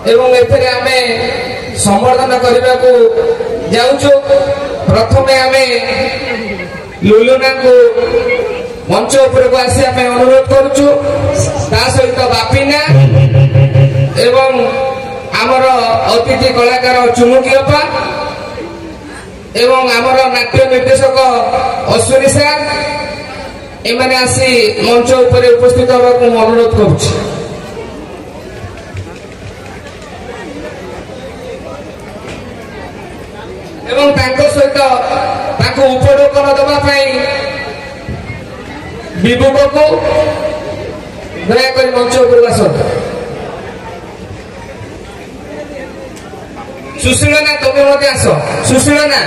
एवं एथिरे आमे संवर्धन करने को जाऊँ। प्रथमे आमे लुलुना को मंच उपर को आसी आमे अनुरोध करुचु। ता सहित बापिना एवं आमर अतिथि कलाकार चुमुकी अपा एवं आमर नाट्य निर्देशक अश्विनी सार एमाने आसी मंच उपर उपस्थित होगा अनुरोध करुछि। एवं तांको सहित ताको उपरोकन दबा पई विभुक को दयाकर मंच उपर आसत। सुशीलना तुम मते आस सुशीलना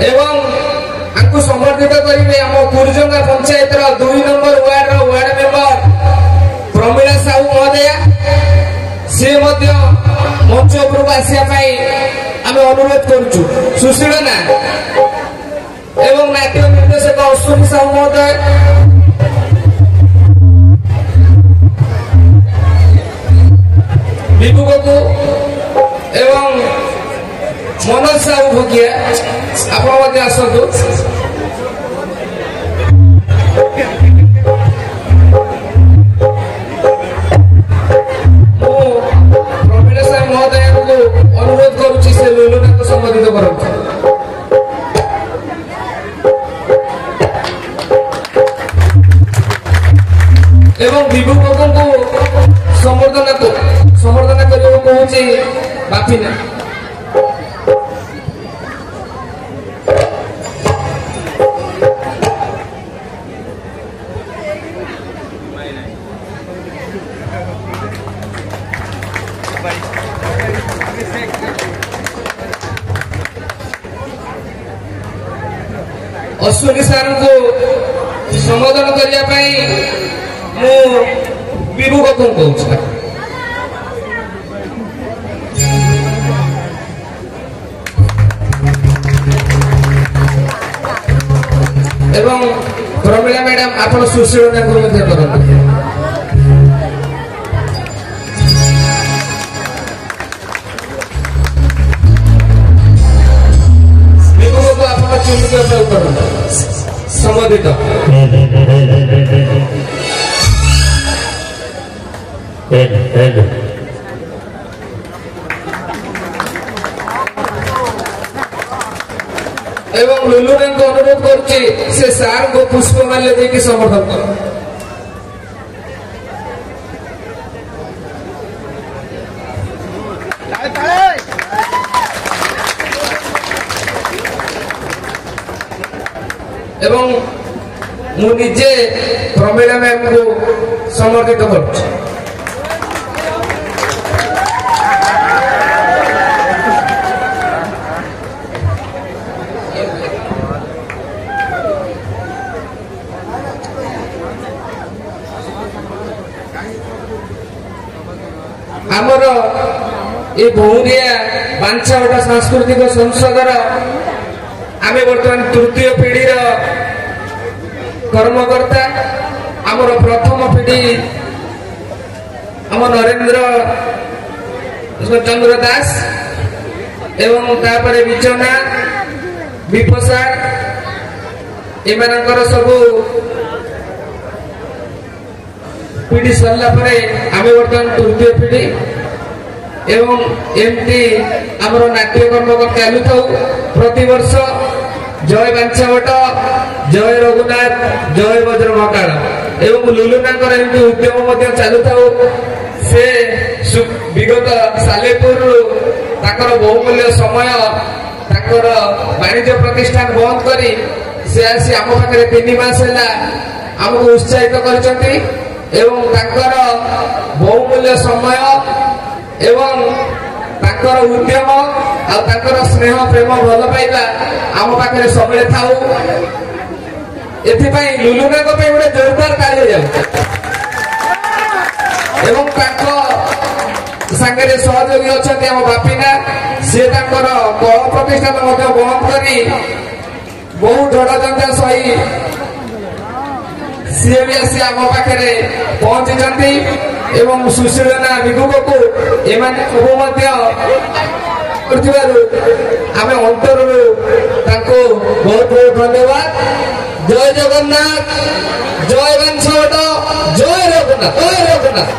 एवं आपको समर्थित करेंगे आम Kurjanga panchayat 2 number ward member Pramila Sahu महोदया से मंच उपरको आसा आम अनुरोध करुचु। सुशीलना एवं नाट्य निर्देशक अश्विनी साहू महोदय विभुक को एवं मनोज साहू भोगिया आप आसतु। प्रमीला साहू महोदय को अनुरोध करुच्ची से लुलुना को संबोधित करते। एवं विभुक को संवर्धन करने को बापिना। अश्विनी सार को संबोधन करने विभुक को कहूँ। एवं प्रमीला मैडम आप सुशीलता को संबोधित। एवं लुलुना को अनुरोध करुच्ची से सार को पुष्पमाल्य देकी समर्थन कर। एवं मुझे प्रमीला मैम को समर्पित करुच्ची। आमर ये बहुरिया बांछावटा सांस्कृतिक संसदर आम बर्तमान तृतीय पीढ़ी कर्मकर्ता। आमर प्रथम पीढ़ी आम नरेंद्र चंद्र दास एवं तापर विचना विपसा एमानकर सबू पीढ़ी सरला आम बर्तमान तृतीय पीढ़ी एवं एमती आमर नाट्य कर्मकर चालू था प्रति वर्ष जय बांछावट जय रघुनाथ जय वज्र महाकाल एवं लुलुना एमती उद्यम चालू था। से विगत सालेपुर बहुमूल्य समय वाणिज्य प्रतिष्ठान बंद करी से आसी आम पाखे 3 मास आमको उत्साहित करछंती एवं बहुमूल्य समय एवं उद्यम आ स्नेह प्रेम भल पाइबा आम पाखे सबले थाऊ। एथिपाई लुलुना को गोटे जोरदार ताली जाऊ एवं सांगे सहयोगी अच्छा आम बापिना सी कल प्रतिष्ठान बंद करी बहु ढड़जंजा सही सी भी आसी आम पाखे पहुंची ଏବଂ ସୁଶୀଳନା ବିଭୁକକୁ ଏମାନେ ସବୁ ମଧ୍ୟ କରିଥିବାରୁ ଆମେ ଅନ୍ତରରୁ ତାଙ୍କୁ ବହୁତ ବହୁତ ଧନ୍ୟବାଦ। ଜୟ ଜଗନ୍ନାଥ, ଜୟ ବାଂଶବଟ, ଜୟ ରଘୁନାଥ, ଜୟ ରଘୁନାଥ।